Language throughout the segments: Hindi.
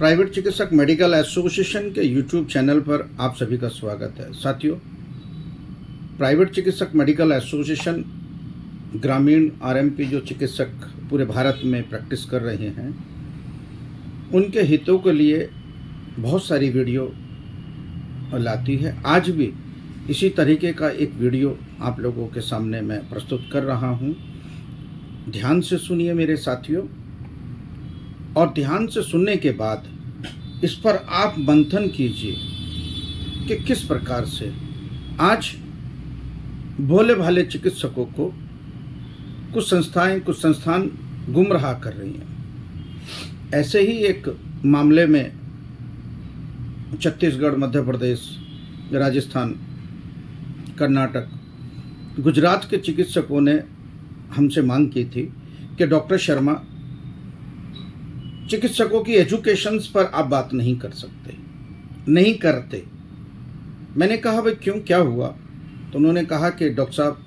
प्राइवेट चिकित्सक मेडिकल एसोसिएशन के यूट्यूब चैनल पर आप सभी का स्वागत है। साथियों, प्राइवेट चिकित्सक मेडिकल एसोसिएशन ग्रामीण आरएमपी जो चिकित्सक पूरे भारत में प्रैक्टिस कर रहे हैं, उनके हितों के लिए बहुत सारी वीडियो लाती है। आज भी इसी तरीके का एक वीडियो आप लोगों के सामने मैं प्रस्तुत कर रहा हूं। ध्यान से सुनिए मेरे साथियों, और ध्यान से सुनने के बाद इस पर आप मंथन कीजिए कि किस प्रकार से आज भोले भाले चिकित्सकों को कुछ संस्थान गुमराह कर रही हैं। ऐसे ही एक मामले में छत्तीसगढ़, मध्य प्रदेश, राजस्थान, कर्नाटक, गुजरात के चिकित्सकों ने हमसे मांग की थी कि डॉक्टर शर्मा, चिकित्सकों की एजुकेशंस पर आप बात नहीं कर सकते, नहीं करते। मैंने कहा भाई क्यों, क्या हुआ? तो उन्होंने कहा कि डॉक्टर साहब,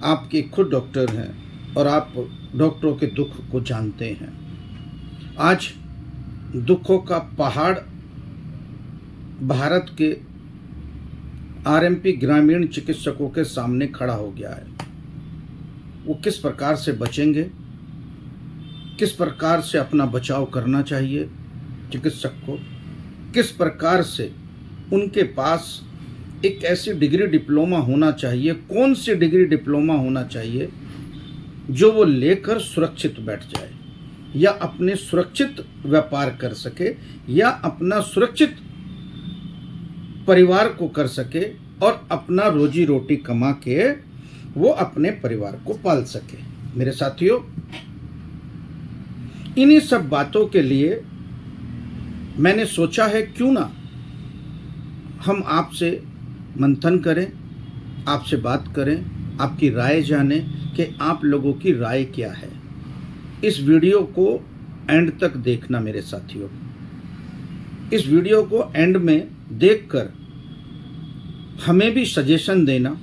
आपके खुद डॉक्टर हैं और आप डॉक्टरों के दुख को जानते हैं। आज दुखों का पहाड़ भारत के आरएमपी ग्रामीण चिकित्सकों के सामने खड़ा हो गया है। वो किस प्रकार से बचेंगे, किस प्रकार से अपना बचाव करना चाहिए चिकित्सक को, किस प्रकार से उनके पास एक ऐसी डिग्री डिप्लोमा होना चाहिए, कौन सी डिग्री डिप्लोमा होना चाहिए जो वो लेकर सुरक्षित बैठ जाए या अपने सुरक्षित व्यापार कर सके या अपना सुरक्षित परिवार को कर सके और अपना रोजी रोटी कमा के वो अपने परिवार को पाल सके। मेरे साथियों, इन्हीं सब बातों के लिए मैंने सोचा है क्यों ना हम आपसे मंथन करें, आपसे बात करें, आपकी राय जानें कि आप लोगों की राय क्या है। इस वीडियो को एंड तक देखना मेरे साथियों। इस वीडियो को एंड में देखकर हमें भी सजेशन देना,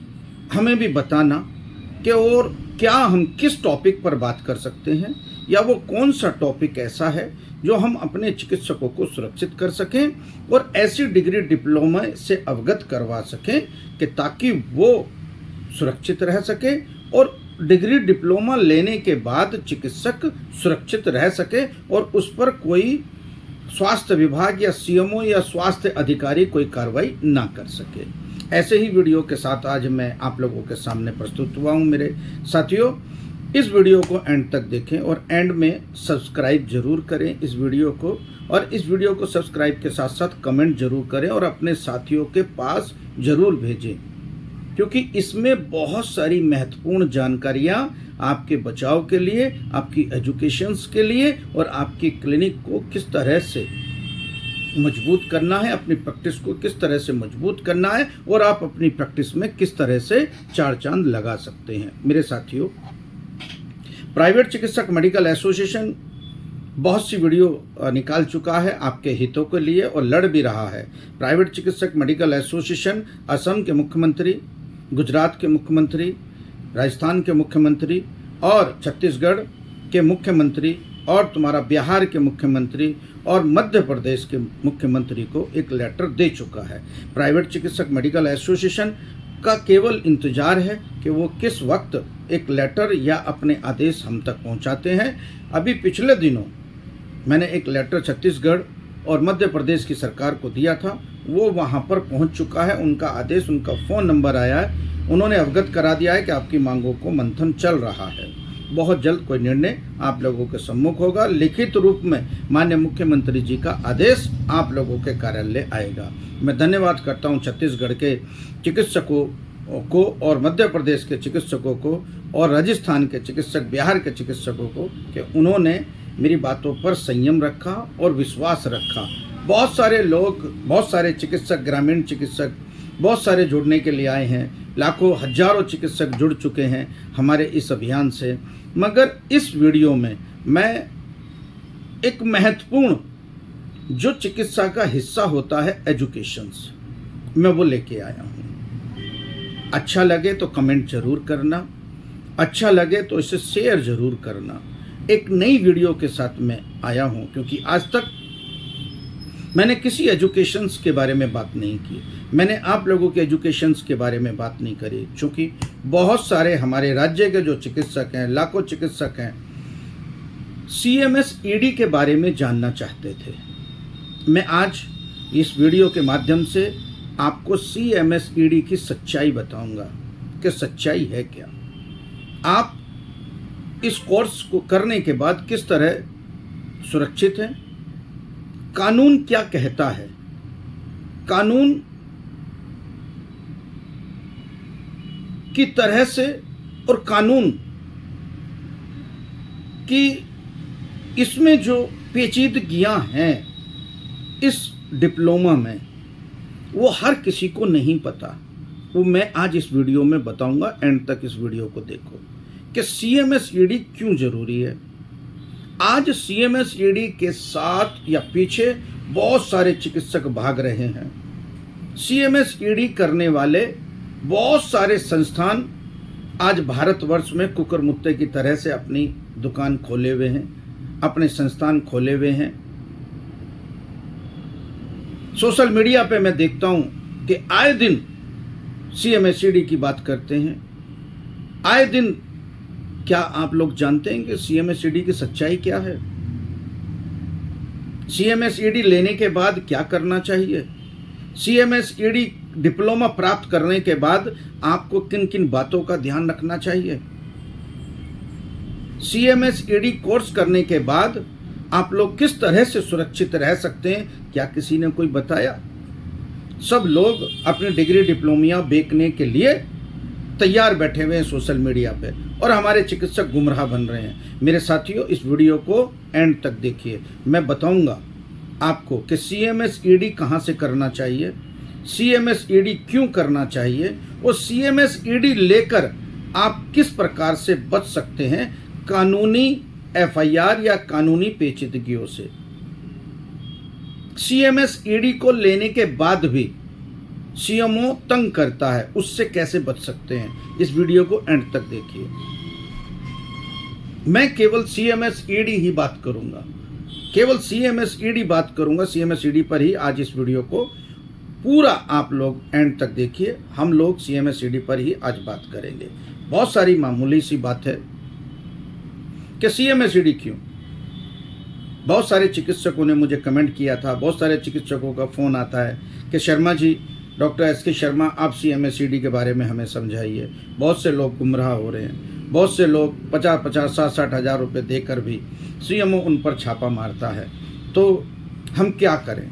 हमें भी बताना कि और क्या हम किस टॉपिक पर बात कर सकते हैं या वो कौन सा टॉपिक ऐसा है जो हम अपने चिकित्सकों को सुरक्षित कर सकें और ऐसी डिग्री डिप्लोमा से अवगत करवा सकें कि ताकि वो सुरक्षित रह सके और डिग्री डिप्लोमा लेने के बाद चिकित्सक सुरक्षित रह सके और उस पर कोई स्वास्थ्य विभाग या सीएमओ या स्वास्थ्य अधिकारी कोई कार्रवाई ना कर सके। ऐसे ही वीडियो के साथ आज मैं आप लोगों के सामने प्रस्तुत हुआ हूँ। मेरे साथियों, इस वीडियो को एंड तक देखें और एंड में सब्सक्राइब जरूर करें इस वीडियो को, और इस वीडियो को सब्सक्राइब के साथ साथ कमेंट जरूर करें और अपने साथियों के पास जरूर भेजें, क्योंकि इसमें बहुत सारी महत्वपूर्ण जानकारियां आपके बचाव के लिए, आपकी एजुकेशंस के लिए और आपकी क्लिनिक को किस तरह से मजबूत करना है, अपनी प्रैक्टिस को किस तरह से मजबूत करना है और आप अपनी प्रैक्टिस में किस तरह से चार चांद लगा सकते हैं। मेरे साथियों, प्राइवेट चिकित्सक मेडिकल एसोसिएशन बहुत सी वीडियो निकाल चुका है आपके हितों के लिए और लड़ भी रहा है। प्राइवेट चिकित्सक मेडिकल एसोसिएशन असम के मुख्यमंत्री, गुजरात के मुख्यमंत्री, राजस्थान के मुख्यमंत्री और छत्तीसगढ़ के मुख्यमंत्री और तुम्हारा बिहार के मुख्यमंत्री और मध्य प्रदेश के मुख्यमंत्री को एक लेटर दे चुका है। प्राइवेट चिकित्सक मेडिकल एसोसिएशन का केवल इंतजार है कि वो किस वक्त एक लेटर या अपने आदेश हम तक पहुंचाते हैं। अभी पिछले दिनों मैंने एक लेटर छत्तीसगढ़ और मध्य प्रदेश की सरकार को दिया था, वो वहां पर पहुंच चुका है। उनका आदेश, उनका फ़ोन नंबर आया है, उन्होंने अवगत करा दिया है कि आपकी मांगों को मंथन चल रहा है। बहुत जल्द कोई निर्णय आप लोगों के सम्मुख होगा। लिखित रूप में माननीय मुख्यमंत्री जी का आदेश आप लोगों के कार्यालय आएगा। मैं धन्यवाद करता हूं छत्तीसगढ़ के चिकित्सकों को और मध्य प्रदेश के चिकित्सकों को और राजस्थान के चिकित्सक, बिहार के चिकित्सकों को कि उन्होंने मेरी बातों पर संयम रखा और विश्वास रखा। बहुत सारे लोग, बहुत सारे चिकित्सक, ग्रामीण चिकित्सक बहुत सारे जुड़ने के लिए आए हैं। लाखों, हजारों चिकित्सक जुड़ चुके हैं हमारे इस अभियान से। मगर इस वीडियो में मैं एक महत्वपूर्ण जो चिकित्सा का हिस्सा होता है, एजुकेशंस, मैं वो लेके आया हूँ। अच्छा लगे तो कमेंट जरूर करना, अच्छा लगे तो इसे शेयर जरूर करना। एक नई वीडियो के साथ मैं आया हूँ, क्योंकि आज तक मैंने किसी एजुकेशंस के बारे में बात नहीं की, मैंने आप लोगों के एजुकेशंस के बारे में बात नहीं करी, क्योंकि बहुत सारे हमारे राज्य के जो चिकित्सक हैं, लाखों चिकित्सक हैं, CMS-ED के बारे में जानना चाहते थे। मैं आज इस वीडियो के माध्यम से आपको CMS-ED की सच्चाई बताऊंगा कि सच्चाई है क्या। आप इस कोर्स को करने के बाद किस तरह सुरक्षित हैं, कानून क्या कहता है, कानून की तरह से और कानून की इसमें जो पेचीदगियां हैं इस डिप्लोमा में, वो हर किसी को नहीं पता। वो मैं आज इस वीडियो में बताऊंगा। एंड तक इस वीडियो को देखो कि CMS-ED क्यों जरूरी है। आज CMS-ED के साथ या पीछे बहुत सारे चिकित्सक भाग रहे हैं। CMS-ED करने वाले बहुत सारे संस्थान आज भारतवर्ष में कुकरमुत्ते की तरह से अपनी दुकान खोले हुए हैं, अपने संस्थान खोले हुए हैं। सोशल मीडिया पे मैं देखता हूं कि आए दिन CMS-ED की बात करते हैं, आए दिन। क्या आप लोग जानते हैं कि CMS-ED की सच्चाई क्या है? CMS-ED लेने के बाद क्या करना चाहिए? CMS-ED डिप्लोमा प्राप्त करने के बाद आपको किन किन बातों का ध्यान रखना चाहिए? CMS-ED कोर्स करने के बाद आप लोग किस तरह से सुरक्षित रह सकते हैं? क्या किसी ने कोई बताया? सब लोग अपनी डिग्री डिप्लोमिया बेचने के लिए तैयार बैठे हुए हैं सोशल मीडिया पे, और हमारे चिकित्सक गुमराह बन रहे हैं। मेरे साथियों, इस वीडियो को एंड तक देखिए। मैं बताऊंगा आपको कि CMS-ED कहां से करना चाहिए, CMS-ED क्यों करना चाहिए, और CMS-ED लेकर आप किस प्रकार से बच सकते हैं कानूनी FIR या कानूनी पेचीदगियों से। CMS-ED को लेने के बाद भी CMO तंग करता है, उससे कैसे बच सकते हैं? इस वीडियो को एंड तक देखिए। मैं केवल CMS-ED ही बात करूंगा, केवल CMS-ED बात करूंगा। CMS-ED पर ही आज इस वीडियो को पूरा आप लोग एंड तक देखिए। हम लोग CMS-ED पर ही आज बात करेंगे। बहुत सारी मामूली सी बात है कि CMS-ED क्यों। बहुत सारे चिकित्सकों ने मुझे कमेंट किया था, बहुत सारे चिकित्सकों का फ़ोन आता है कि शर्मा जी, डॉक्टर SK शर्मा, आप CMS-ED के बारे में हमें समझाइए। बहुत से लोग गुमराह हो रहे हैं, बहुत से लोग 50-50, 60-60 हज़ार रुपये देकर भी CMO उन पर छापा मारता है। तो हम क्या करें,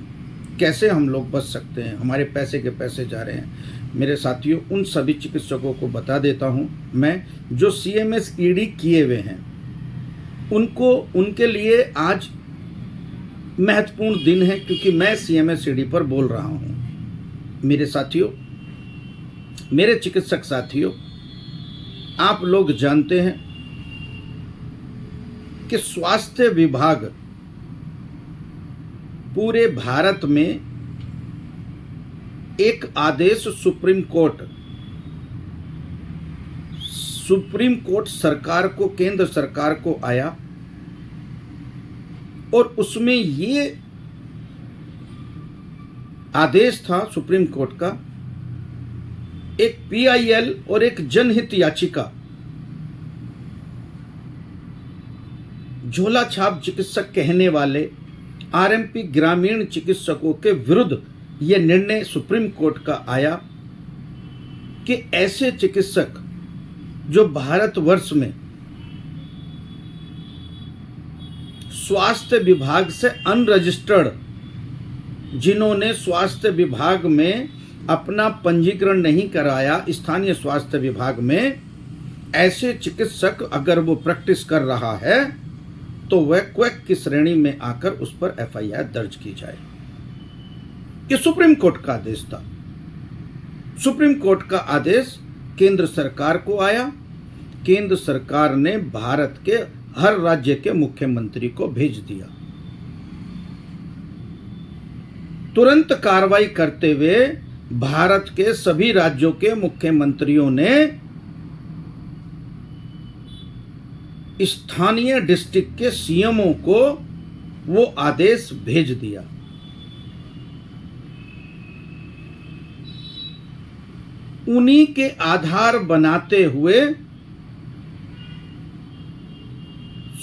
कैसे हम लोग बच सकते हैं? हमारे पैसे के पैसे जा रहे हैं। मेरे साथियों, उन सभी चिकित्सकों को बता देता हूं मैं, जो CMS-ED किए हुए हैं, उनको, उनके लिए आज महत्वपूर्ण दिन है, क्योंकि मैं CMS-ED पर बोल रहा हूं। मेरे साथियों, मेरे चिकित्सक साथियों, आप लोग जानते हैं कि स्वास्थ्य विभाग पूरे भारत में एक आदेश सुप्रीम कोर्ट सरकार को, केंद्र सरकार को आया, और उसमें ये आदेश था सुप्रीम कोर्ट का, एक PIL और एक जनहित याचिका, झोला छाप चिकित्सक कहने वाले RMP ग्रामीण चिकित्सकों के विरुद्ध यह निर्णय सुप्रीम कोर्ट का आया कि ऐसे चिकित्सक जो भारतवर्ष में स्वास्थ्य विभाग से अनरजिस्टर्ड, जिन्होंने स्वास्थ्य विभाग में अपना पंजीकरण नहीं कराया, स्थानीय स्वास्थ्य विभाग में, ऐसे चिकित्सक अगर वो प्रैक्टिस कर रहा है तो वह क्वैक की श्रेणी में आकर उस पर FIR दर्ज की जाए। ये सुप्रीम कोर्ट का आदेश था। सुप्रीम कोर्ट का आदेश केंद्र सरकार को आया। केंद्र सरकार ने भारत के हर राज्य के मुख्यमंत्री को भेज दिया। तुरंत कार्रवाई करते हुए भारत के सभी राज्यों के मुख्यमंत्रियों ने स्थानीय डिस्ट्रिक्ट के CMO को वो आदेश भेज दिया। उन्हीं के आधार बनाते हुए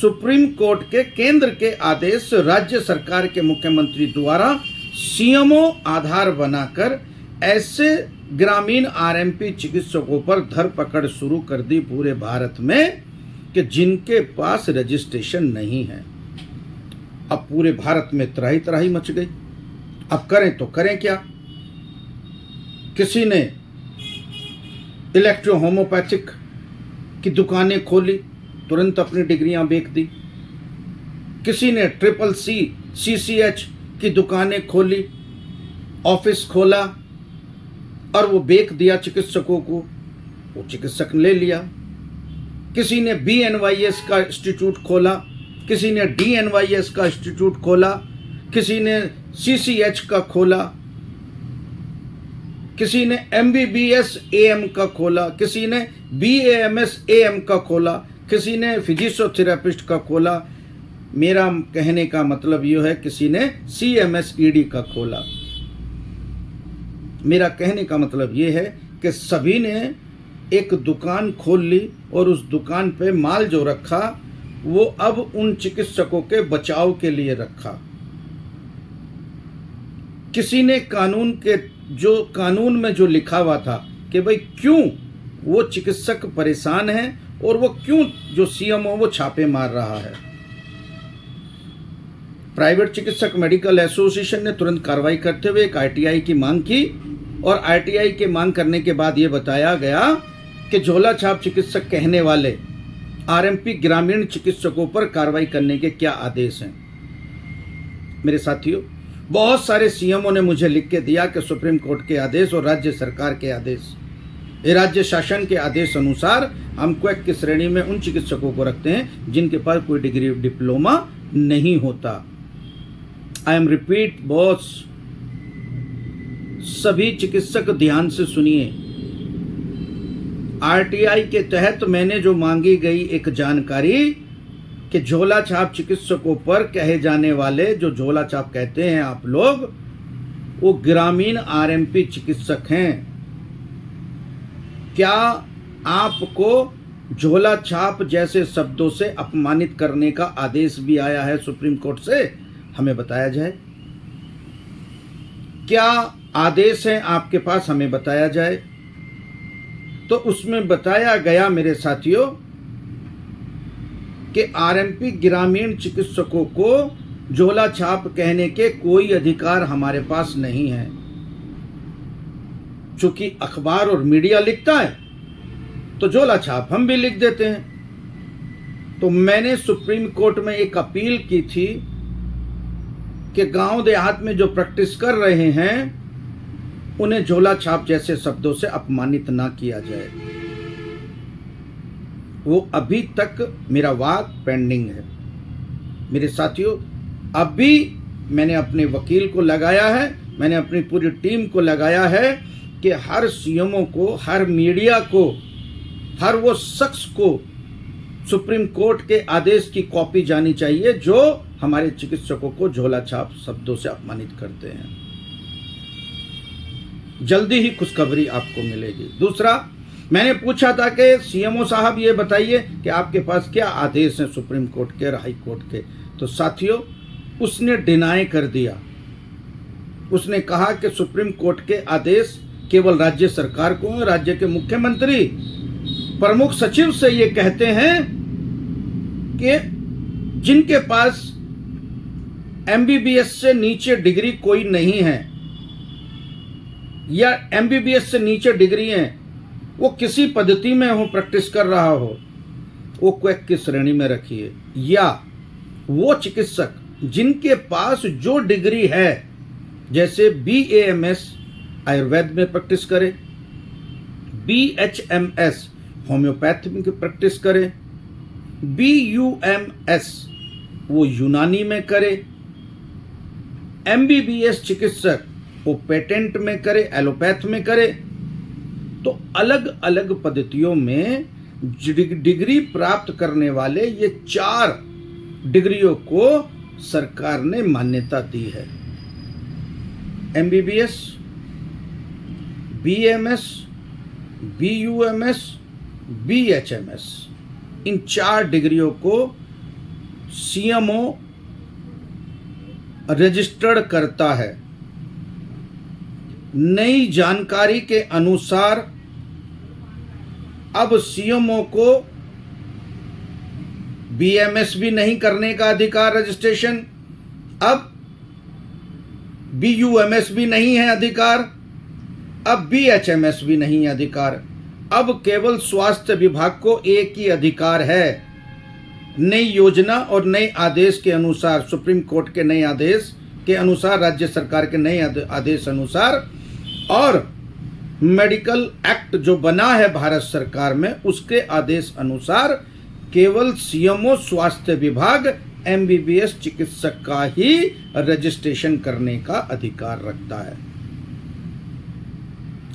सुप्रीम कोर्ट के केंद्र के आदेश राज्य सरकार के मुख्यमंत्री द्वारा सीएमओ आधार बनाकर ऐसे ग्रामीण आरएमपी चिकित्सकों पर धरपकड़ शुरू कर दी पूरे भारत में कि जिनके पास रजिस्ट्रेशन नहीं है। अब पूरे भारत में त्राही त्राही मच गई। अब करें तो करें क्या? किसी ने इलेक्ट्रो होम्योपैथिक की दुकानें खोली, तुरंत अपनी डिग्रियां बेच दी। किसी ने CCC CCH की दुकानें खोली, ऑफिस खोला और वो बेच दिया चिकित्सकों को, वो चिकित्सक ले लिया। किसी ने BNYS का इंस्टीट्यूट खोला, किसी ने DNYS का इंस्टीट्यूट खोला, किसी ने CCH का खोला, किसी ने MBBS AM का खोला, किसी ने BAMS AM का खोला, किसी ने फिजियोथेरेपिस्ट का खोला। मेरा कहने का मतलब ये है किसी ने CMS ED का खोला। मेरा कहने का मतलब ये है कि सभी ने एक दुकान खोल ली और उस दुकान पे माल जो रखा वो अब उन चिकित्सकों के बचाव के लिए रखा। किसी ने कानून में जो लिखा हुआ था कि भाई क्यों वो चिकित्सक परेशान है और वो क्यों जो सीएमओ वो छापे मार रहा है। प्राइवेट चिकित्सक मेडिकल एसोसिएशन ने तुरंत कार्रवाई करते हुए एक आरटीआई की मांग की और आरटीआई की मांग करने के बाद ये बताया गया कि झोला छाप चिकित्सक कहने वाले आरएमपी ग्रामीण चिकित्सकों पर कार्रवाई करने के क्या आदेश हैं। मेरे साथियों, बहुत सारे सीएमओ ने मुझे लिख के दिया कि सुप्रीम कोर्ट के आदेश और राज्य सरकार के आदेश, राज्य शासन के आदेश अनुसार हम क्वैक की श्रेणी में उन चिकित्सकों को रखते हैं जिनके पास कोई डिग्री डिप्लोमा नहीं होता। आई एम रिपीट बॉस, सभी चिकित्सक ध्यान से सुनिए। आरटीआई के तहत मैंने जो मांगी गई एक जानकारी कि झोला छाप चिकित्सकों पर कहे जाने वाले, जो झोला छाप कहते हैं आप लोग, वो ग्रामीण आरएमपी चिकित्सक हैं। क्या आपको झोला छाप जैसे शब्दों से अपमानित करने का आदेश भी आया है सुप्रीम कोर्ट से? हमें बताया जाए। क्या आदेश है आपके पास? हमें बताया जाए। तो उसमें बताया गया मेरे साथियों कि आरएमपी ग्रामीण चिकित्सकों को झोला छाप कहने के कोई अधिकार हमारे पास नहीं है। चूंकि अखबार और मीडिया लिखता है तो झोला छाप हम भी लिख देते हैं। तो मैंने सुप्रीम कोर्ट में एक अपील की थी कि गांव देहात में जो प्रैक्टिस कर रहे हैं उन्हें झोला छाप जैसे शब्दों से अपमानित ना किया जाए। वो अभी तक मेरा वाद पेंडिंग है। मेरे साथियों, अभी मैंने अपने वकील को लगाया है, मैंने अपनी पूरी टीम को लगाया है कि हर सीएमओ को, हर मीडिया को, हर वो शख्स को सुप्रीम कोर्ट के आदेश की कॉपी जानी चाहिए जो हमारे चिकित्सकों को झोला छाप शब्दों से अपमानित करते हैं। जल्दी ही खुशखबरी आपको मिलेगी। दूसरा, मैंने पूछा था कि सीएमओ साहब ये बताइए कि आपके पास क्या आदेश हैं सुप्रीम कोर्ट के और हाई कोर्ट के। तो साथियों, उसने डिनाई कर दिया। उसने कहा कि सुप्रीम कोर्ट के आदेश केवल राज्य सरकार को, राज्य के मुख्यमंत्री प्रमुख सचिव से ये कहते हैं कि जिनके पास एमबीबीएस से नीचे डिग्री कोई नहीं है या एमबीबीएस से नीचे डिग्री है, वो किसी पद्धति में हो, प्रैक्टिस कर रहा हो, वो क्वैक की श्रेणी में रखिए। या वो चिकित्सक जिनके पास जो डिग्री है, जैसे BAMS आयुर्वेद में प्रैक्टिस करे, BHMS होम्योपैथी में प्रैक्टिस करे, BUMS वो यूनानी में करे, MBBS चिकित्सक वो पेटेंट में करे, एलोपैथ में करे। तो अलग अलग पद्धतियों में डिग्री प्राप्त करने वाले ये 4 डिग्रियों को सरकार ने मान्यता दी है। MBBS, BAMS, BUMS, BHMS, इन 4 डिग्रियों को CMO रजिस्टर्ड करता है। नई जानकारी के अनुसार अब CMO को BMS भी नहीं करने का अधिकार रजिस्ट्रेशन, अब BUMS भी नहीं है अधिकार, अब BHMS भी नहीं है अधिकार। अब केवल स्वास्थ्य विभाग को एक ही अधिकार है। नई योजना और नए आदेश के अनुसार, सुप्रीम कोर्ट के नए आदेश के अनुसार, राज्य सरकार के नए आदेश अनुसार और मेडिकल एक्ट जो बना है भारत सरकार में, उसके आदेश अनुसार केवल CMO स्वास्थ्य विभाग MBBS चिकित्सक का ही रजिस्ट्रेशन करने का अधिकार रखता है।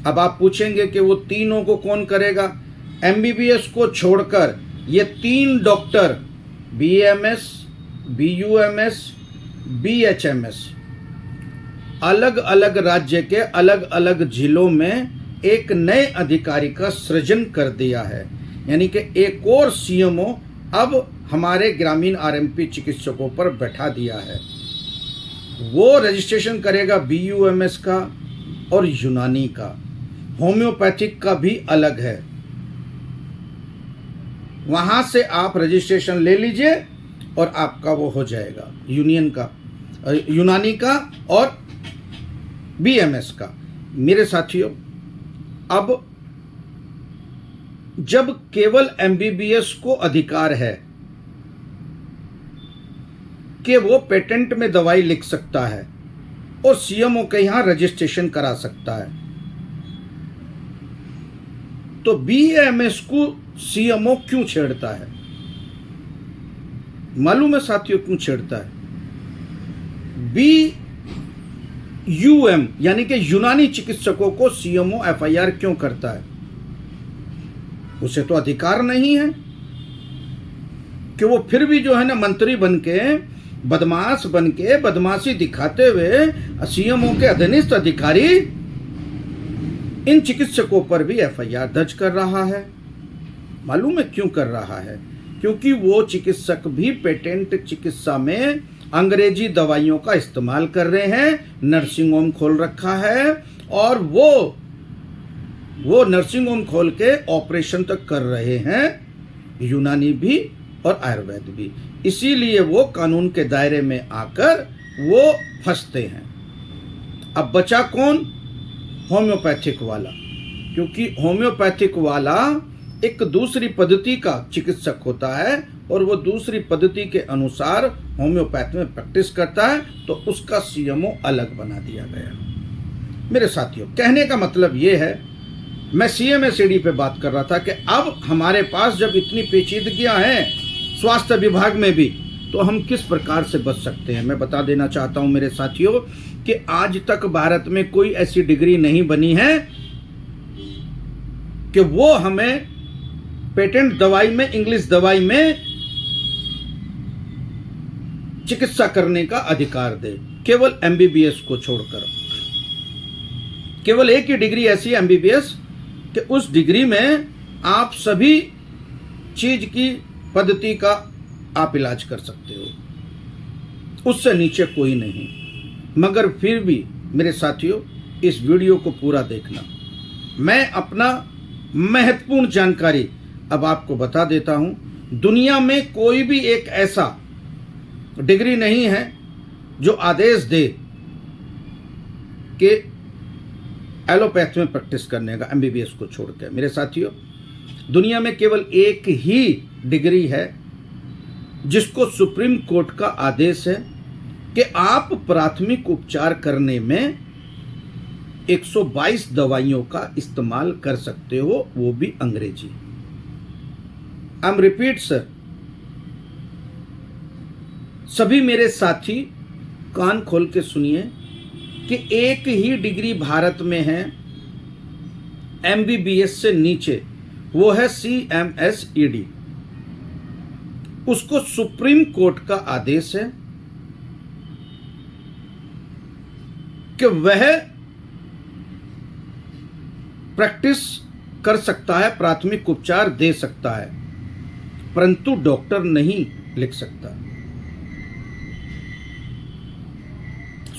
अब आप पूछेंगे कि वो तीनों को कौन करेगा? MBBS को छोड़कर ये 3 डॉक्टर BMS, BUMS, BHMS अलग अलग राज्य के अलग अलग जिलों में एक नए अधिकारी का सृजन कर दिया है। यानी कि एक और CMO अब हमारे ग्रामीण RMP चिकित्सकों पर बैठा दिया है। वो रजिस्ट्रेशन करेगा BUMS का और यूनानी का। होम्योपैथिक का भी अलग है। वहां से आप रजिस्ट्रेशन ले लीजिए और आपका वो हो जाएगा यूनानी का और BMS का। मेरे साथियों, अब जब केवल MBBS को अधिकार है कि वो पेटेंट में दवाई लिख सकता है और CMO के यहां रजिस्ट्रेशन करा सकता है, तो BMS को CMO क्यों छेड़ता है? मालूम है साथियों क्यों छेड़ता है? BUM यानी कि यूनानी चिकित्सकों को CMO FIR क्यों करता है? उसे तो अधिकार नहीं है कि वो फिर भी जो है ना मंत्री बनके, बदमाश बनके, बदमाशी दिखाते हुए CMO के अधीनस्थ अधिकारी इन चिकित्सकों पर भी FIR दर्ज कर रहा है। मालूम है क्यों कर रहा है? क्योंकि वो चिकित्सक भी पेटेंट चिकित्सा में अंग्रेजी दवाइयों का इस्तेमाल कर रहे हैं, नर्सिंग होम खोल रखा है और वो नर्सिंग होम खोल के ऑपरेशन तक कर रहे हैं, यूनानी भी और आयुर्वेद भी। इसीलिए वो कानून के दायरे में आकर वो फंसते हैं। अब बचा कौन? होम्योपैथिक वाला, क्योंकि होम्योपैथिक वाला एक दूसरी पद्धति का चिकित्सक होता है और वो दूसरी पद्धति के अनुसार होम्योपैथ में प्रैक्टिस करता है, तो उसका CMO अलग बना दिया गया। मेरे साथियों, कहने का मतलब ये है, मैं CMSAD पे बात कर रहा था कि अब हमारे पास जब इतनी पेचीदगियां हैं स्वास्थ्य विभाग में भी, तो हम किस प्रकार से बच सकते हैं। मैं बता देना चाहता हूं मेरे साथियों कि आज तक भारत में कोई ऐसी डिग्री नहीं बनी है कि वो हमें पेटेंट दवाई में, इंग्लिश दवाई में चिकित्सा करने का अधिकार दे, केवल MBBS को छोड़कर। केवल एक ही डिग्री ऐसी है MBBS कि उस डिग्री में आप सभी चीज की पद्धति का आप इलाज कर सकते हो, उससे नीचे कोई नहीं। मगर फिर भी मेरे साथियों, इस वीडियो को पूरा देखना। मैं अपना महत्वपूर्ण जानकारी अब आपको बता देता हूं। दुनिया में कोई भी एक ऐसा डिग्री नहीं है जो आदेश दे कि एलोपैथ में प्रैक्टिस करने का, MBBS को छोड़कर। मेरे साथियों, दुनिया में केवल एक ही डिग्री है जिसको सुप्रीम कोर्ट का आदेश है कि आप प्राथमिक उपचार करने में 122 दवाइयों का इस्तेमाल कर सकते हो, वो भी अंग्रेजी। आई एम रिपीट सर, सभी मेरे साथी कान खोल के सुनिए कि एक ही डिग्री भारत में है MBBS से नीचे, वो है CMSED। उसको सुप्रीम कोर्ट का आदेश है कि वह प्रैक्टिस कर सकता है, प्राथमिक उपचार दे सकता है, परंतु डॉक्टर नहीं लिख सकता।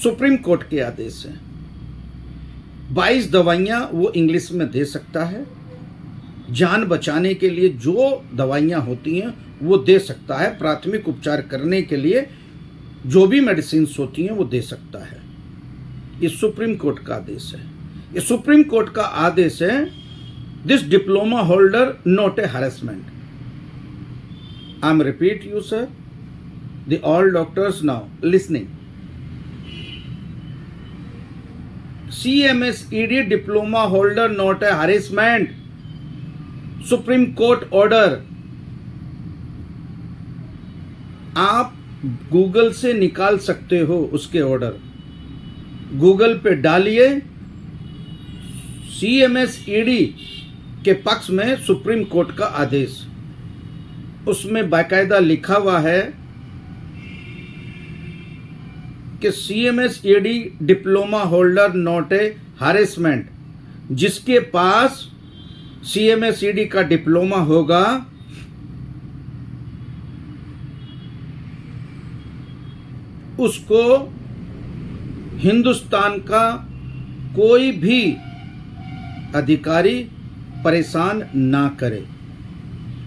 सुप्रीम कोर्ट के आदेश हैं। 22 दवाइयां वो इंग्लिश में दे सकता है। जान बचाने के लिए जो दवाइयां होती हैं वो दे सकता है। प्राथमिक उपचार करने के लिए जो भी मेडिसिन होती हैं वो दे सकता है। ये सुप्रीम कोर्ट का आदेश है। ये सुप्रीम कोर्ट का आदेश है। This diploma holder not a harassment. I am repeat you sir, the all doctors now listening. CMSED diploma holder not a harassment. Supreme court order. आप गूगल से निकाल सकते हो उसके ऑर्डर। गूगल पे डालिए CMSED के पक्ष में सुप्रीम कोर्ट का आदेश। उसमें बाकायदा लिखा हुआ है कि CMSED diploma holder not a harassment. जिसके पास CMSED का डिप्लोमा होगा उसको हिंदुस्तान का कोई भी अधिकारी परेशान ना करे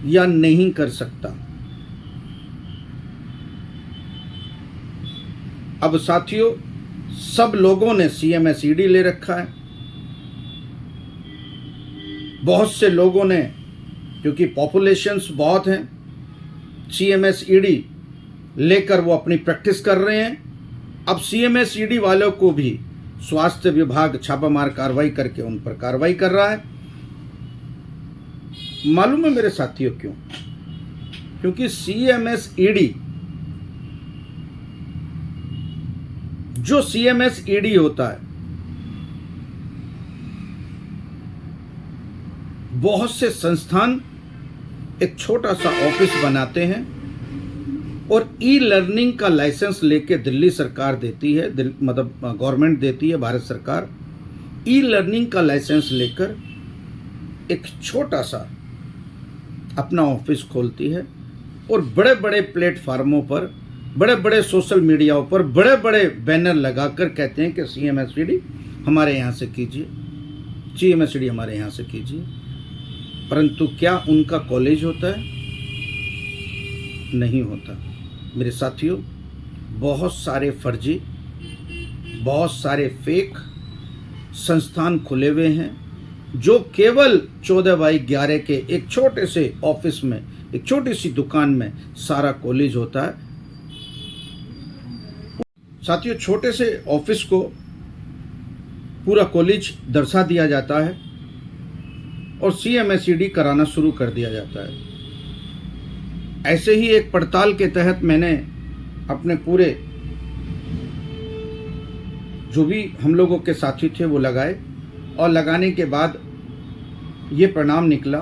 या नहीं कर सकता। अब साथियों, सब लोगों ने CMSED ले रखा है। बहुत से लोगों ने, क्योंकि पॉपुलेशंस बहुत हैं, CMSED लेकर वो अपनी प्रैक्टिस कर रहे हैं। अब CMSED वालों को भी स्वास्थ्य विभाग छापामार कार्रवाई करके उन पर कार्रवाई कर रहा है। मालूम है मेरे साथियों क्यों? क्योंकि CMSED, जो CMSED होता है, बहुत से संस्थान एक छोटा सा ऑफिस बनाते हैं और ई-लर्निंग का लाइसेंस लेके दिल्ली सरकार देती है, मतलब गवर्नमेंट देती है, भारत सरकार ई-लर्निंग का लाइसेंस लेकर एक छोटा सा अपना ऑफिस खोलती है और बड़े बड़े प्लेटफार्मों पर, बड़े बड़े सोशल मीडियाओं पर बड़े बड़े बैनर लगाकर कहते हैं कि CMSED हमारे यहाँ से कीजिए, CMSED हमारे यहाँ से कीजिए। परंतु क्या उनका कॉलेज होता है? नहीं होता। मेरे साथियों, बहुत सारे फर्जी, बहुत सारे फेक संस्थान खुले हुए हैं जो केवल 14/11 के एक छोटे से ऑफिस में, एक छोटी सी दुकान में सारा कॉलेज होता है। साथियों, छोटे से ऑफिस को पूरा कॉलेज दर्शा दिया जाता है और CMSED कराना शुरू कर दिया जाता है। ऐसे ही एक पड़ताल के तहत मैंने अपने पूरे जो भी हम लोगों के साथी थे वो लगाए और लगाने के बाद ये परिणाम निकला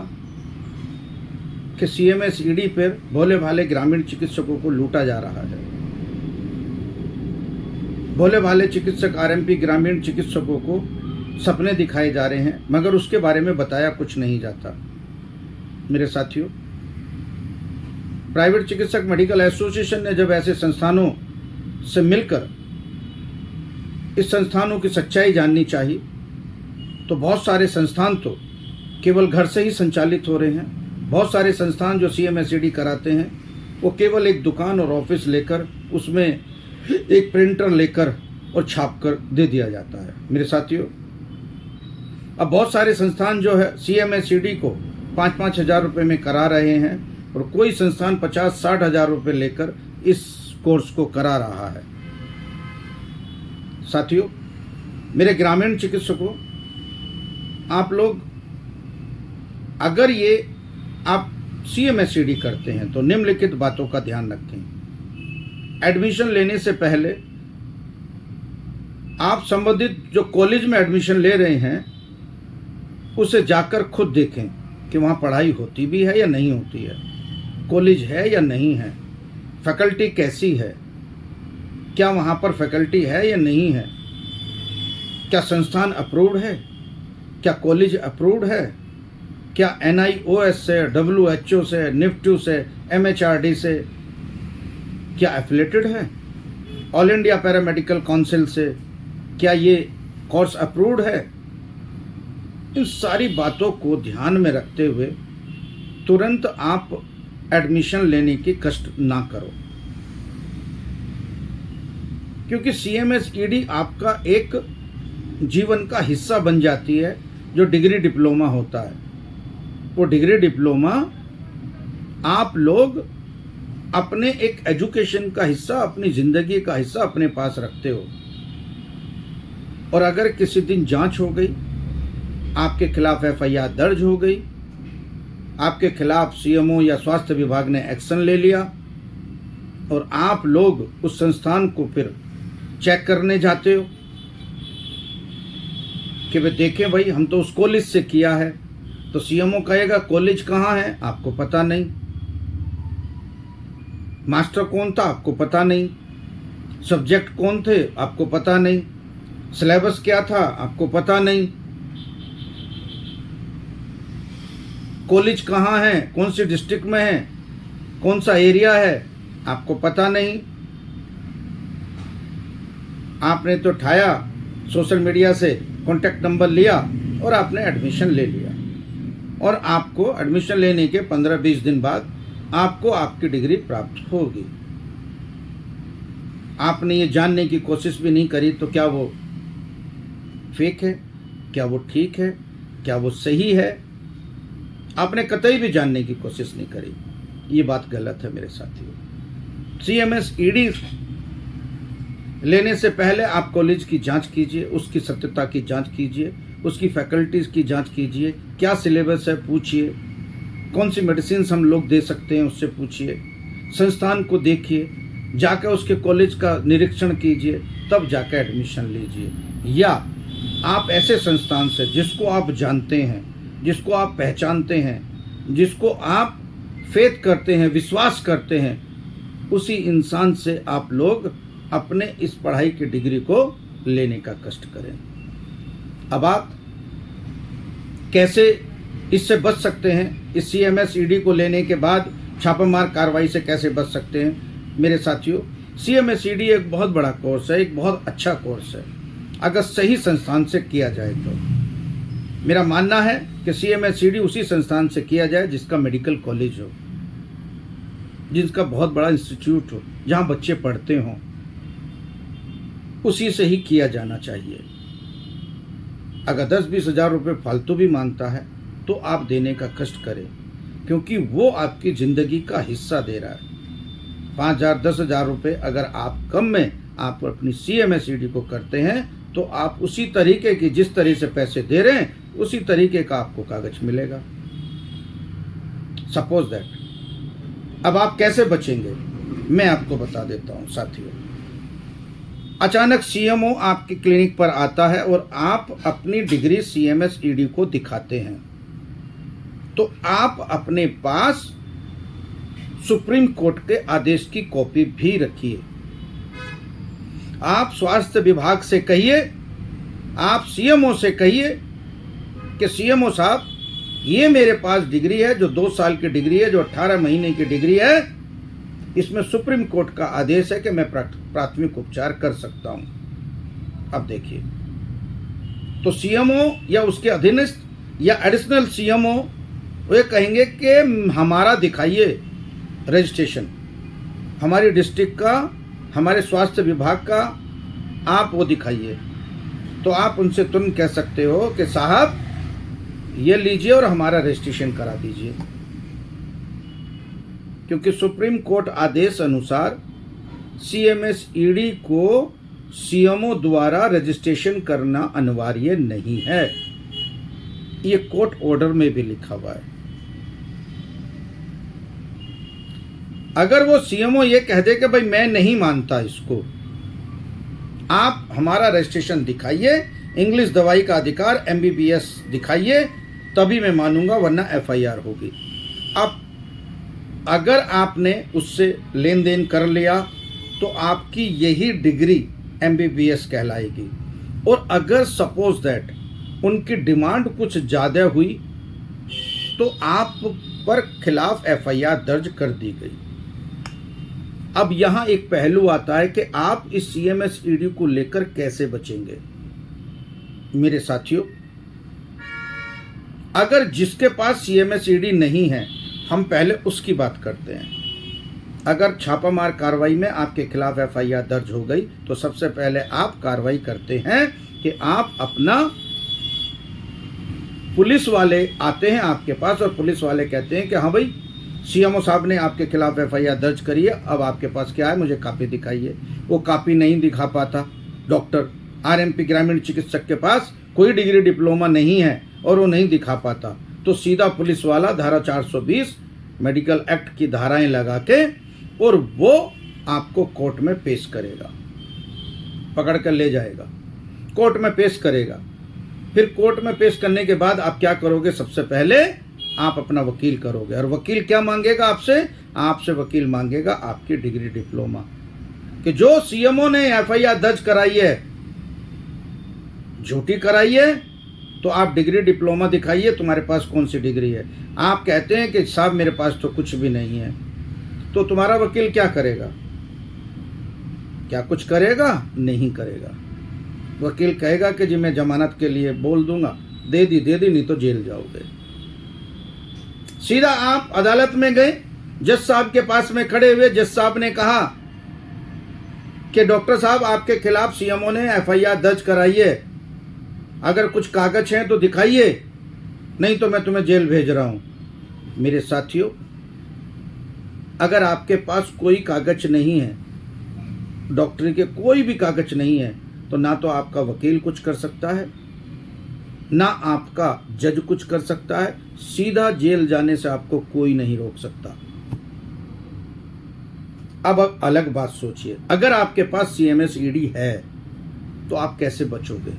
कि CMSED पर भोले भाले ग्रामीण चिकित्सकों को लूटा जा रहा है। भोले भाले चिकित्सक RMP ग्रामीण चिकित्सकों को सपने दिखाए जा रहे हैं, मगर उसके बारे में बताया कुछ नहीं जाता। मेरे साथियों, प्राइवेट चिकित्सक मेडिकल एसोसिएशन ने जब ऐसे संस्थानों से मिलकर इस संस्थानों की सच्चाई जाननी चाहिए, तो बहुत सारे संस्थान तो केवल घर से ही संचालित हो रहे हैं। बहुत सारे संस्थान जो CMSED कराते हैं वो केवल एक दुकान और ऑफिस लेकर उसमें एक प्रिंटर लेकर और छाप कर दे दिया जाता है। मेरे साथियों, अब बहुत सारे संस्थान जो है CMSED को 5-5 हज़ार रुपये में करा रहे हैं और कोई संस्थान 50-60 हज़ार रुपये लेकर इस कोर्स को करा रहा है। साथियों, मेरे ग्रामीण चिकित्सकों, आप लोग अगर ये आप CMSED करते हैं तो निम्नलिखित बातों का ध्यान रखें। एडमिशन लेने से पहले आप संबंधित जो कॉलेज में एडमिशन ले रहे हैं उसे जाकर खुद देखें कि वहाँ पढ़ाई होती भी है या नहीं होती है, कॉलेज है या नहीं है, फैकल्टी कैसी है, क्या वहाँ पर फैकल्टी है या नहीं है, क्या संस्थान अप्रूव्ड है, क्या कॉलेज अप्रूव्ड है, क्या NIOS से, WHO से, NIFTU से, MHRD से क्या एफिलेटेड है? ऑल इंडिया पैरामेडिकल काउंसिल से क्या ये कोर्स अप्रूव्ड है? इन सारी बातों को ध्यान में रखते हुए तुरंत आप एडमिशन लेने की कष्ट ना करो, क्योंकि CMS ED आपका एक जीवन का हिस्सा बन जाती है। जो डिग्री डिप्लोमा होता है, वो डिग्री डिप्लोमा आप लोग अपने एक एजुकेशन का हिस्सा, अपनी ज़िंदगी का हिस्सा अपने पास रखते हो। और अगर किसी दिन जांच हो गई, आपके खिलाफ FIR दर्ज हो गई, आपके खिलाफ CMO या स्वास्थ्य विभाग ने एक्शन ले लिया और आप लोग उस संस्थान को फिर चेक करने जाते हो कि वे देखें भाई हम तो उस कॉलेज से किया है, तो CMO कहेगा कॉलेज कहाँ है, आपको पता नहीं, मास्टर कौन था आपको पता नहीं, सब्जेक्ट कौन थे आपको पता नहीं, सिलेबस क्या था आपको पता नहीं, कॉलेज कहाँ है, कौन सी डिस्ट्रिक्ट में है, कौन सा एरिया है, आपको पता नहीं। आपने तो उठाया, सोशल मीडिया से कॉन्टैक्ट नंबर लिया और आपने एडमिशन ले लिया, और आपको एडमिशन लेने के 15-20 दिन बाद आपको आपकी डिग्री प्राप्त होगी। आपने ये जानने की कोशिश भी नहीं करी तो क्या वो फेक है, क्या वो ठीक है, क्या वो सही है, आपने कतई भी जानने की कोशिश नहीं करी। ये बात गलत है मेरे साथियों। CMS ED लेने से पहले आप कॉलेज की जांच कीजिए, उसकी सत्यता की जांच कीजिए, उसकी फैकल्टीज़ की जांच कीजिए, क्या सिलेबस है पूछिए, कौन सी मेडिसिन हम लोग दे सकते हैं उससे पूछिए, संस्थान को देखिए, जाकर उसके कॉलेज का निरीक्षण कीजिए, तब जाकर एडमिशन लीजिए। या आप ऐसे संस्थान से जिसको आप जानते हैं, जिसको आप पहचानते हैं, जिसको आप फेथ करते हैं, विश्वास करते हैं, उसी इंसान से आप लोग अपने इस पढ़ाई की डिग्री को लेने का कष्ट करें। अब आप कैसे इससे बच सकते हैं, इस CMS ED को लेने के बाद छापामार कार्रवाई से कैसे बच सकते हैं मेरे साथियों? CMS ED एक बहुत बड़ा कोर्स है, एक बहुत अच्छा कोर्स है, अगर सही संस्थान से किया जाए तो। मेरा मानना है कि CMS ED उसी संस्थान से किया जाए जिसका मेडिकल कॉलेज हो, जिसका बहुत बड़ा इंस्टीट्यूट हो, जहाँ बच्चे पढ़ते हों, उसी से ही किया जाना चाहिए। अगर 10-20 हज़ार रुपये फालतू भी मांगता है तो आप देने का कष्ट करें, क्योंकि वो आपकी ज़िंदगी का हिस्सा दे रहा है। 5,000 10,000 रुपये अगर आप कम में आप अपनी CMS ED को करते हैं तो आप उसी तरीके की, जिस तरह से पैसे दे रहे हैं उसी तरीके का आपको कागज मिलेगा। Suppose that. अब आप कैसे बचेंगे मैं आपको बता देता हूँ साथियों। अचानक CMO आपके क्लिनिक पर आता है और आप अपनी डिग्री CMS ED को दिखाते हैं, तो आप अपने पास सुप्रीम कोर्ट के आदेश की कॉपी भी रखिए। आप स्वास्थ्य विभाग से कहिए, आप CMO से कहिए कि CMO साहब ये मेरे पास डिग्री है, जो 2 साल की डिग्री है, जो 18 महीने की डिग्री है, इसमें सुप्रीम कोर्ट का आदेश है कि मैं प्राथमिक उपचार कर सकता हूं। अब देखिए, तो CMO या उसके अधीनस्थ या एडिशनल CMO वे कहेंगे कि हमारा दिखाइए रजिस्ट्रेशन, हमारी डिस्ट्रिक्ट का, हमारे स्वास्थ्य विभाग का, आप वो दिखाइए। तो आप उनसे तुरंत कह सकते हो कि साहब ये लीजिए और हमारा रजिस्ट्रेशन करा दीजिए, क्योंकि सुप्रीम कोर्ट आदेश अनुसार CMS ED को CMO द्वारा रजिस्ट्रेशन करना अनिवार्य नहीं है। ये कोर्ट ऑर्डर में भी लिखा हुआ है। अगर वो CMO ये कह दे कि भाई मैं नहीं मानता इसको, आप हमारा रजिस्ट्रेशन दिखाइए, इंग्लिश दवाई का अधिकार MBBS दिखाइए, तभी मैं मानूंगा, वरना FIR होगी। अब अगर आपने उससे लेन देन कर लिया तो आपकी यही डिग्री MBBS कहलाएगी। और अगर सपोज दैट उनकी डिमांड कुछ ज़्यादा हुई तो आप पर खिलाफ एफआईआर दर्ज कर दी गई। अब यहां एक पहलू आता है कि आप इस सीएमएस ईडी को लेकर कैसे बचेंगे। मेरे साथियों, अगर जिसके पास सीएमएस ईडी नहीं है, हम पहले उसकी बात करते हैं। अगर छापामार कार्रवाई में आपके खिलाफ एफआईआर दर्ज हो गई तो सबसे पहले आप कार्रवाई करते हैं कि आप अपना, पुलिस वाले आते हैं आपके पास और पुलिस वाले कहते हैं कि हाँ भाई, सीएमओ साहब ने आपके खिलाफ एफआईआर दर्ज करी है, अब आपके पास क्या है, मुझे कॉपी दिखाइए। वो कॉपी नहीं दिखा पाता। डॉक्टर आरएमपी ग्रामीण चिकित्सक के पास कोई डिग्री डिप्लोमा नहीं है और वो नहीं दिखा पाता, तो सीधा पुलिस वाला धारा 420 मेडिकल एक्ट की धाराएं लगा के और वो आपको कोर्ट में पेश करेगा, पकड़ कर ले जाएगा, कोर्ट में पेश करेगा। फिर कोर्ट में पेश करने के बाद आप क्या करोगे? सबसे पहले आप अपना वकील करोगे, और वकील क्या मांगेगा आपसे? आपसे वकील मांगेगा आपकी डिग्री डिप्लोमा, कि जो सीएमओ ने एफआईआर दर्ज कराई है, झूठी कराई है, तो आप डिग्री डिप्लोमा दिखाइए, तुम्हारे पास कौन सी डिग्री है। आप कहते हैं कि साहब मेरे पास तो कुछ भी नहीं है, तो तुम्हारा वकील क्या करेगा? क्या कुछ करेगा? नहीं करेगा। वकील कहेगा कि जी मैं जमानत के लिए बोल दूंगा, दे दी, नहीं तो जेल जाओगे। सीधा आप अदालत में गए, जज साहब के पास में खड़े हुए, जज साहब ने कहा कि डॉक्टर साहब आपके खिलाफ सीएमओ ने एफआईआर दर्ज कराई है, अगर कुछ कागज हैं तो दिखाइए, नहीं तो मैं तुम्हें जेल भेज रहा हूं। मेरे साथियों, अगर आपके पास कोई कागज नहीं है, डॉक्टरी के कोई भी कागज नहीं है, तो ना तो आपका वकील कुछ कर सकता है, ना आपका जज कुछ कर सकता है। सीधा जेल जाने से आपको कोई नहीं रोक सकता। अब अलग बात सोचिए, अगर आपके पास सीएमएस ईडी है तो आप कैसे बचोगे?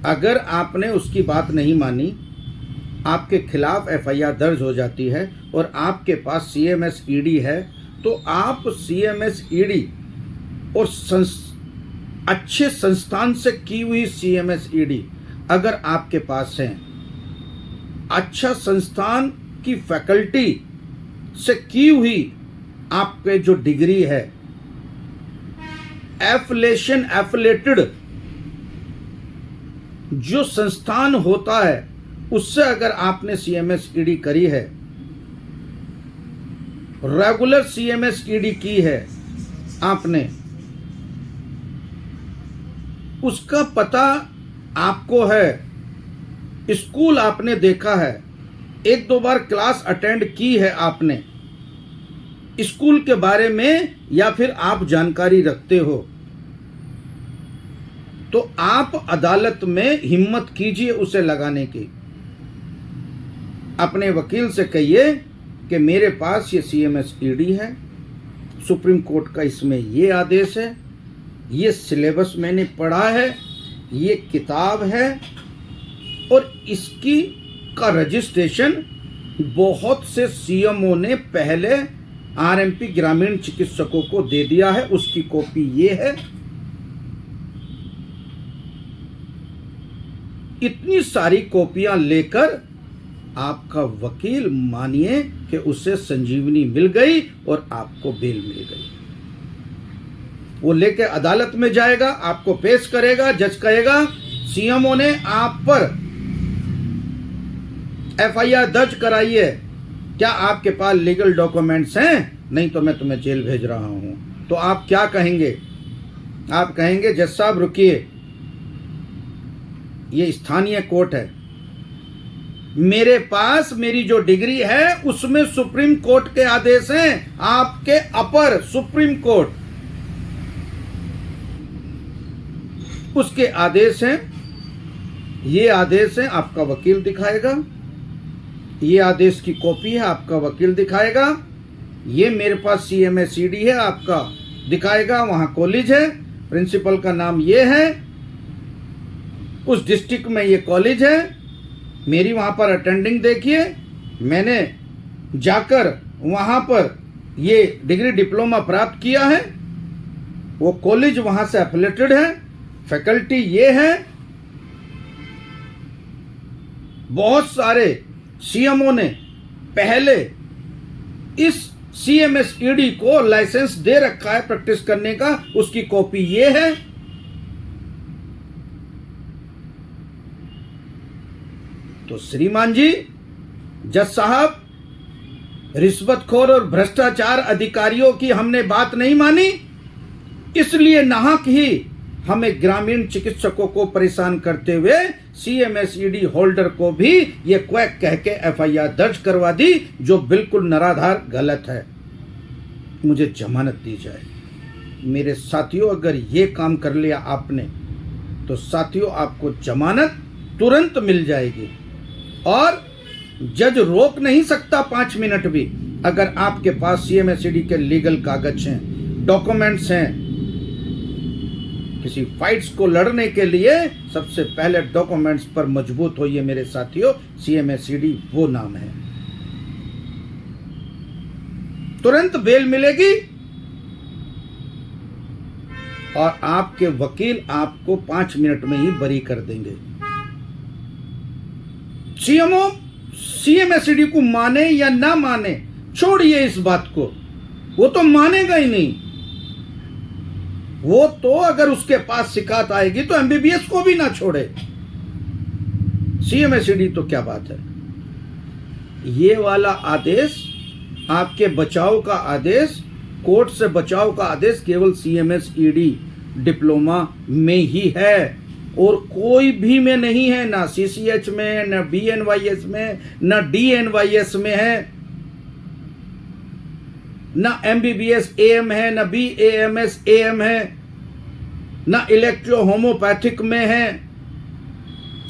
अगर आपने उसकी बात नहीं मानी, आपके खिलाफ एफआईआर दर्ज हो जाती है और आपके पास सीएमएस ईडी है, तो आप सीएमएस ईडी और अच्छे संस्थान से की हुई सीएमएस ईडी अगर आपके पास है, अच्छा संस्थान की फैकल्टी से की हुई आपके जो डिग्री है, एफिलेटेड जो संस्थान होता है, उससे अगर आपने सीएमएस ईडी करी है, रेगुलर सीएमएस ईडी की है आपने, उसका पता आपको है, स्कूल आपने देखा है, एक दो बार क्लास अटेंड की है आपने स्कूल के बारे में, या फिर आप जानकारी रखते हो, तो आप अदालत में हिम्मत कीजिए उसे लगाने की। अपने वकील से कहिए कि मेरे पास ये सीएमएस ईडी है, सुप्रीम कोर्ट का इसमें ये आदेश है, ये सिलेबस मैंने पढ़ा है, ये किताब है, और इसकी का रजिस्ट्रेशन बहुत से सीएमओ ने पहले आरएमपी ग्रामीण चिकित्सकों को दे दिया है, उसकी कॉपी ये है। इतनी सारी कॉपियां लेकर आपका वकील मानिए कि उसे संजीवनी मिल गई और आपको बेल मिल गई। वो लेके अदालत में जाएगा, आपको पेश करेगा, जज कहेगा सीएमओ ने आप पर एफआईआर दर्ज कराई है, क्या आपके पास लीगल डॉक्यूमेंट्स हैं? नहीं तो मैं तुम्हें जेल भेज रहा हूं। तो आप क्या कहेंगे? आप कहेंगे जज साहब रुकिए, ये स्थानीय कोर्ट है, मेरे पास मेरी जो डिग्री है उसमें सुप्रीम कोर्ट के आदेश हैं, आपके अपर सुप्रीम कोर्ट उसके आदेश हैं, ये आदेश है, आपका वकील दिखाएगा, ये आदेश की कॉपी है, आपका वकील दिखाएगा, ये मेरे पास सीएमएस ईडी है, आपका दिखाएगा, वहां कॉलेज है, प्रिंसिपल का नाम ये है, उस डिस्ट्रिक्ट में ये कॉलेज है, मेरी वहां पर अटेंडिंग देखिए, मैंने जाकर वहां पर ये डिग्री डिप्लोमा प्राप्त किया है, वो कॉलेज वहां से एफिलेटेड है, फैकल्टी ये है, बहुत सारे सीएमओ ने पहले इस सीएमएसईडी को लाइसेंस दे रखा है प्रैक्टिस करने का, उसकी कॉपी ये है। तो श्रीमान जी, जज साहब, रिश्वतखोर और भ्रष्टाचार अधिकारियों की हमने बात नहीं मानी, इसलिए नाहक ही हमें ग्रामीण चिकित्सकों को परेशान करते हुए सीएमएसईडी होल्डर को भी ये क्वैक कह के एफआईआर दर्ज करवा दी, जो बिल्कुल निराधार गलत है। मुझे जमानत दी जाए। मेरे साथियों, अगर ये काम कर लिया आपने तो साथियों आपको जमानत तुरंत मिल जाएगी और जज रोक नहीं सकता 5 मिनट भी। अगर आपके पास सीएमएसईडी के लीगल कागज हैं, डॉक्यूमेंट्स हैं, किसी फाइट्स को लड़ने के लिए सबसे पहले डॉक्यूमेंट्स पर मजबूत होइए मेरे साथियों। सीएमएसईडी वो नाम है, तुरंत बेल मिलेगी और आपके वकील आपको 5 मिनट में ही बरी कर देंगे। सीएमओ सीएमएसईडी को माने या ना माने, छोड़िए इस बात को, वो तो मानेगा ही नहीं। वो तो अगर उसके पास शिकायत आएगी तो एमबीबीएस को भी ना छोड़े। सीएमएसईडी तो क्या बात है। ये वाला आदेश आपके बचाव का आदेश, कोर्ट से बचाव का आदेश केवल सीएमएसईडी डिप्लोमा में ही है और कोई भी में नहीं है, ना सीसीएच में, ना बीएनवाईएस में, ना डीएनवाईएस में है, ना एमबीबीएस एएम है, ना बीएएमएस एएम है, ना इलेक्ट्रो होम्योपैथिक में है,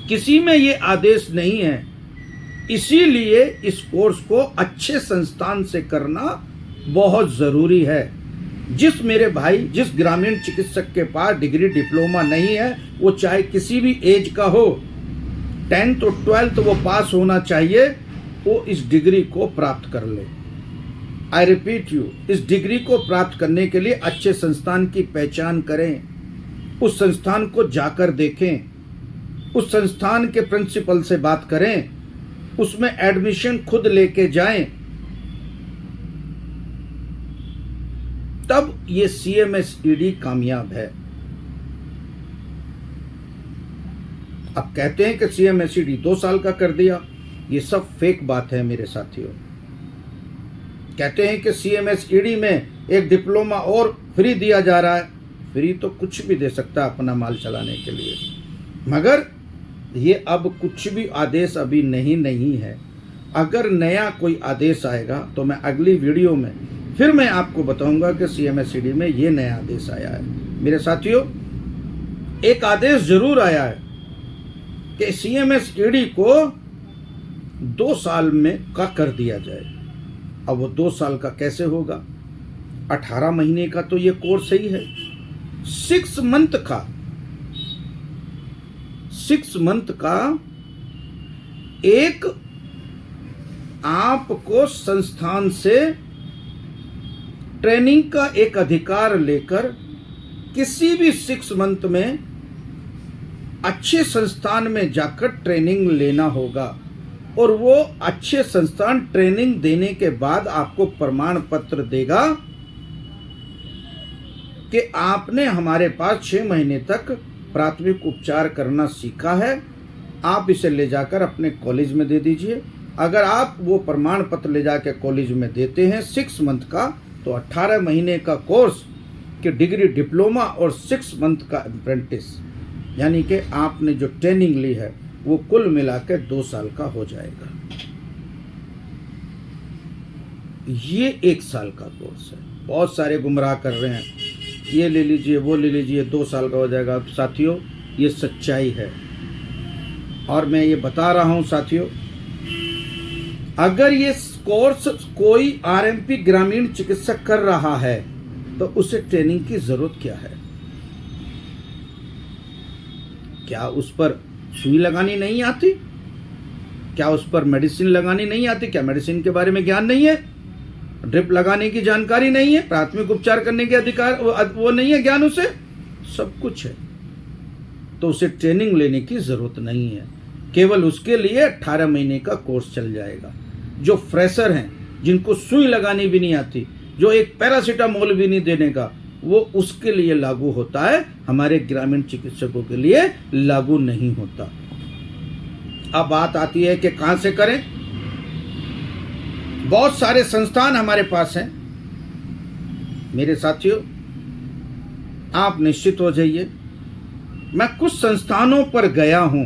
किसी में ये आदेश नहीं है। इसीलिए इस कोर्स को अच्छे संस्थान से करना बहुत जरूरी है। जिस मेरे भाई, जिस ग्रामीण चिकित्सक के पास डिग्री डिप्लोमा नहीं है, वो चाहे किसी भी एज का हो, 10th और 12th वो पास होना चाहिए, वो इस डिग्री को प्राप्त कर ले। आई रिपीट यू, इस डिग्री को प्राप्त करने के लिए अच्छे संस्थान की पहचान करें, उस संस्थान को जाकर देखें, उस संस्थान के प्रिंसिपल से बात करें, उसमें एडमिशन खुद लेके जाएं, तब ये सीएमएसईडी कामयाब है। अब कहते हैं कि सीएमएसईडी 2 साल का कर दिया, ये सब फेक बात है मेरे साथियों। कहते हैं कि सीएमएसईडी में एक डिप्लोमा और फ्री दिया जा रहा है। फ्री तो कुछ भी दे सकता है अपना माल चलाने के लिए, मगर ये अब कुछ भी आदेश अभी नहीं है। अगर नया कोई आदेश आएगा तो मैं अगली वीडियो में फिर मैं आपको बताऊंगा कि सीएमएसईडी में ये नया आदेश आया है। मेरे साथियों, एक आदेश जरूर आया है कि सीएमएसईडी को 2 साल में का कर दिया जाए। अब वो 2 साल का कैसे होगा? 18 महीने का तो ये कोर्स ही है। 6 मंथ का एक आपको संस्थान से ट्रेनिंग का एक अधिकार लेकर किसी भी 6 मंथ में अच्छे संस्थान में जाकर ट्रेनिंग लेना होगा और वो अच्छे संस्थान ट्रेनिंग देने के बाद आपको प्रमाण पत्र देगा कि आपने हमारे पास 6 महीने तक प्राथमिक उपचार करना सीखा है। आप इसे ले जाकर अपने कॉलेज में दे दीजिए। अगर आप वो प्रमाण पत्र ले जाकर कॉलेज में देते हैं 6 मंथ का, तो 18 महीने का कोर्स की डिग्री डिप्लोमा और 6 मंथ का अप्रेंटिस, यानी कि आपने जो ट्रेनिंग ली है वो कुल मिलाकर 2 साल का हो जाएगा। ये 1 साल का कोर्स है। बहुत सारे गुमराह कर रहे हैं, ये ले लीजिए, वो ले लीजिए, 2 साल का हो जाएगा। साथियों, ये सच्चाई है और मैं ये बता रहा हूं साथियों, अगर ये कोर्स कोई आरएमपी ग्रामीण चिकित्सक कर रहा है तो उसे ट्रेनिंग की जरूरत क्या है? क्या उस पर सुई लगानी नहीं आती? क्या उस पर मेडिसिन लगानी नहीं आती? क्या मेडिसिन के बारे में ज्ञान नहीं है? ड्रिप लगाने की जानकारी नहीं है? प्राथमिक उपचार करने के अधिकार वो नहीं है ज्ञान? उसे सब कुछ है, तो उसे ट्रेनिंग लेने की जरूरत नहीं है। केवल उसके लिए 18 महीने का कोर्स चल जाएगा। जो फ्रेशर हैं, जिनको सुई लगानी भी नहीं आती, जो एक पैरासीटामोल भी नहीं देने का, वो उसके लिए लागू होता है, हमारे ग्रामीण चिकित्सकों के लिए लागू नहीं होता। अब बात आती है कि कहां से करें। बहुत सारे संस्थान हमारे पास हैं मेरे साथियों, आप निश्चित हो जाइए। मैं कुछ संस्थानों पर गया हूं,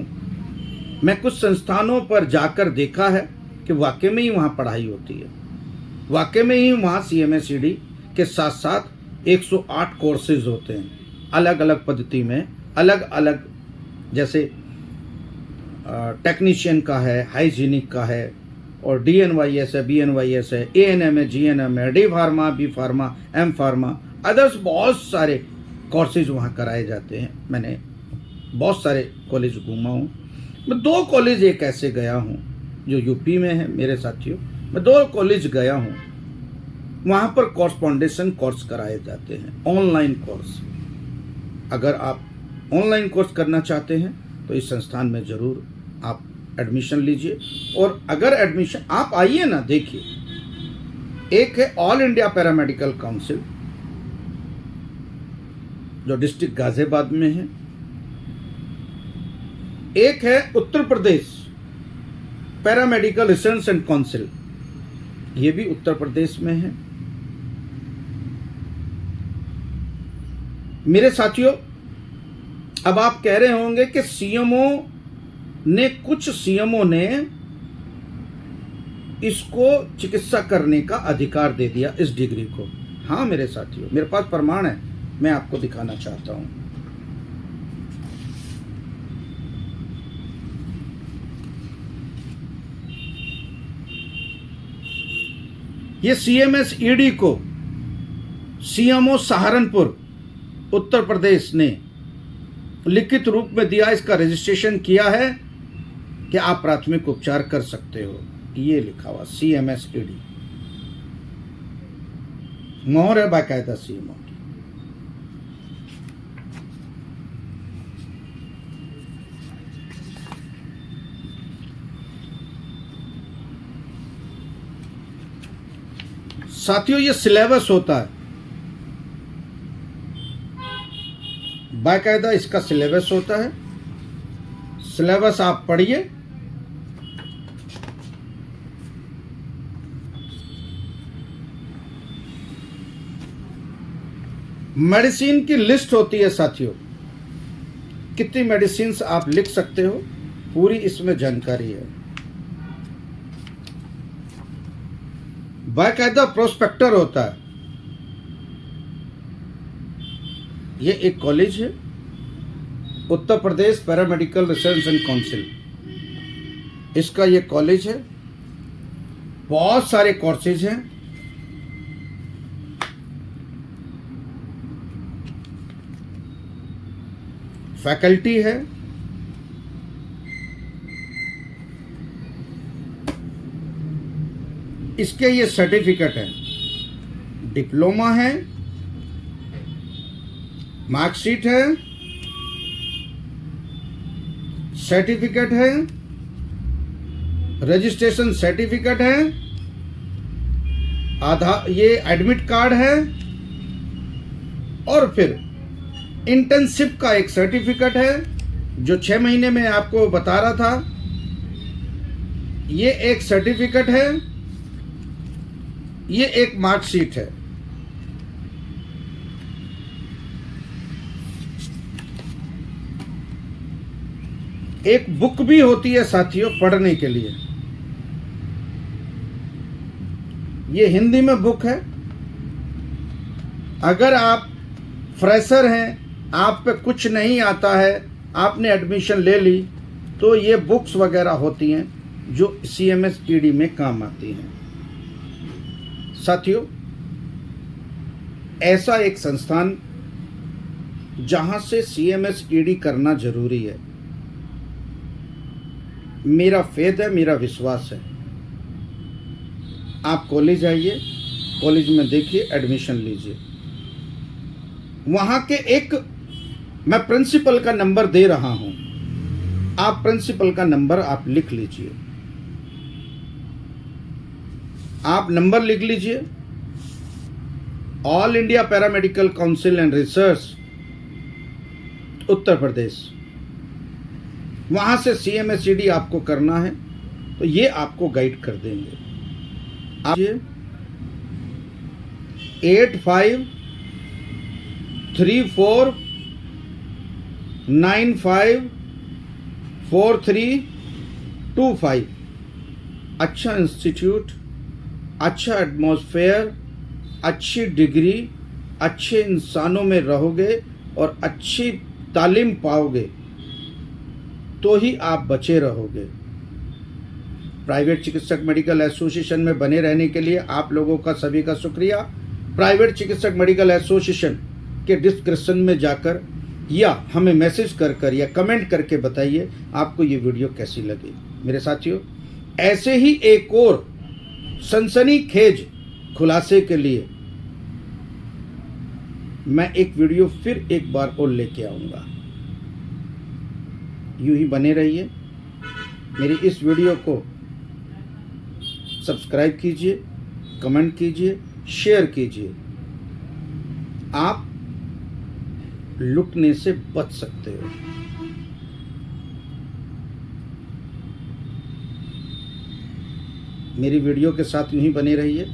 मैं कुछ संस्थानों पर जाकर देखा है कि वाकई में ही वहां पढ़ाई होती है, वाकई में ही वहां CMSED के साथ साथ 108 कोर्सेज होते हैं, अलग अलग पद्धति में, अलग अलग, जैसे टेक्नीशियन का है, हाइजीनिक का है, और DNYS है, BNYS है, ANM है, GNM है, D pharma, B pharma, M pharma, others बहुत सारे कोर्सेज वहाँ कराए जाते हैं। मैंने बहुत सारे कॉलेज घूमा हूँ। मैं 2 कॉलेज एक ऐसे गया हूँ जो यूपी में है मेरे साथियों। मैं 2 कॉलेज गया हूँ, वहाँ पर कॉरस्पॉन्डेशन कोर्स कराए जाते हैं, ऑनलाइन कोर्स। अगर आप ऑनलाइन कोर्स करना चाहते हैं तो इस संस्थान में ज़रूर आप एडमिशन लीजिए। और अगर एडमिशन, आप आइए ना, देखिए, एक है ऑल इंडिया पैरामेडिकल काउंसिल जो डिस्ट्रिक्ट गाजियाबाद में है, एक है Uttar Pradesh paramedical research and council, ये भी उत्तर प्रदेश में है। मेरे साथियों, अब आप कह रहे होंगे कि कुछ सीएमओ ने इसको चिकित्सा करने का अधिकार दे दिया, इस डिग्री को। हाँ मेरे साथियों, मेरे पास प्रमाण है, मैं आपको दिखाना चाहता हूं। ये CMSED को CMO सहारनपुर उत्तर प्रदेश ने लिखित रूप में दिया, इसका रजिस्ट्रेशन किया है कि आप प्राथमिक उपचार कर सकते हो, ये लिखा हुआ CMSED, मोहर है बाकायदा CMO। साथियों, ये सिलेबस होता है, बाकायदा इसका सिलेबस होता है। सिलेबस आप पढ़िए, मेडिसिन की लिस्ट होती है साथियों, कितनी मेडिसिन आप लिख सकते हो, पूरी इसमें जानकारी है। बाकायदा प्रोस्पेक्टर होता है। ये एक कॉलेज है, Uttar Pradesh paramedical research and council, इसका ये कॉलेज है। बहुत सारे कोर्सेज हैं, फैकल्टी है, इसके ये सर्टिफिकेट है, डिप्लोमा है, मार्कशीट है, सर्टिफिकेट है, रजिस्ट्रेशन सर्टिफिकेट है, आधार, ये एडमिट कार्ड है, और फिर इंटर्नशिप का एक सर्टिफिकेट है जो 6 महीने में आपको बता रहा था, ये एक सर्टिफिकेट है, ये एक मार्कशीट है। एक बुक भी होती है साथियों पढ़ने के लिए, ये हिंदी में बुक है। अगर आप फ्रेशर हैं, आप पे कुछ नहीं आता है, आपने एडमिशन ले ली, तो ये बुक्स वगैरह होती हैं जो CMSED में काम आती हैं। साथियों, ऐसा एक संस्थान जहां से CMSED करना जरूरी है, मेरा फेथ है, मेरा विश्वास है। आप कॉलेज आइए, कॉलेज में देखिए, एडमिशन लीजिए। वहां के एक मैं प्रिंसिपल का नंबर दे रहा हूं, आप प्रिंसिपल का नंबर आप लिख लीजिए, आप नंबर लिख लीजिए। All India paramedical council and research Uttar Pradesh, वहां से CMSCD आपको करना है तो ये आपको गाइड कर देंगे। आप 8534954325। अच्छा इंस्टीट्यूट, अच्छा एटमॉस्फेयर, अच्छी डिग्री, अच्छे इंसानों में रहोगे और अच्छी तालीम पाओगे तो ही आप बचे रहोगे। प्राइवेट चिकित्सक मेडिकल एसोसिएशन में बने रहने के लिए आप लोगों का सभी का शुक्रिया। प्राइवेट चिकित्सक मेडिकल एसोसिएशन के डिस्क्रिप्शन में जाकर या हमें मैसेज कर या कमेंट करके बताइए आपको ये वीडियो कैसी लगी। मेरे साथियों, ऐसे ही एक और सनसनीखेज खुलासे के लिए मैं एक वीडियो फिर एक बार और लेके आऊँगा। यूं ही बने रहिए। मेरी इस वीडियो को सब्सक्राइब कीजिए, कमेंट कीजिए, शेयर कीजिए। आप लुटने से बच सकते हो। मेरी वीडियो के साथ यूं ही बने रहिए।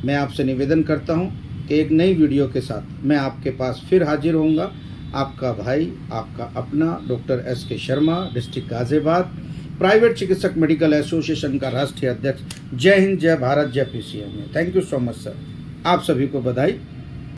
मैं आपसे निवेदन करता हूं कि एक नई वीडियो के साथ मैं आपके पास फिर हाजिर होऊंगा। आपका भाई, आपका अपना doctor SK Sharma, district Ghaziabad, private चिकित्सक मेडिकल एसोसिएशन का राष्ट्रीय अध्यक्ष। जय हिंद, जय भारत, जय PCMA। Thank you so much sir. आप सभी को बधाई।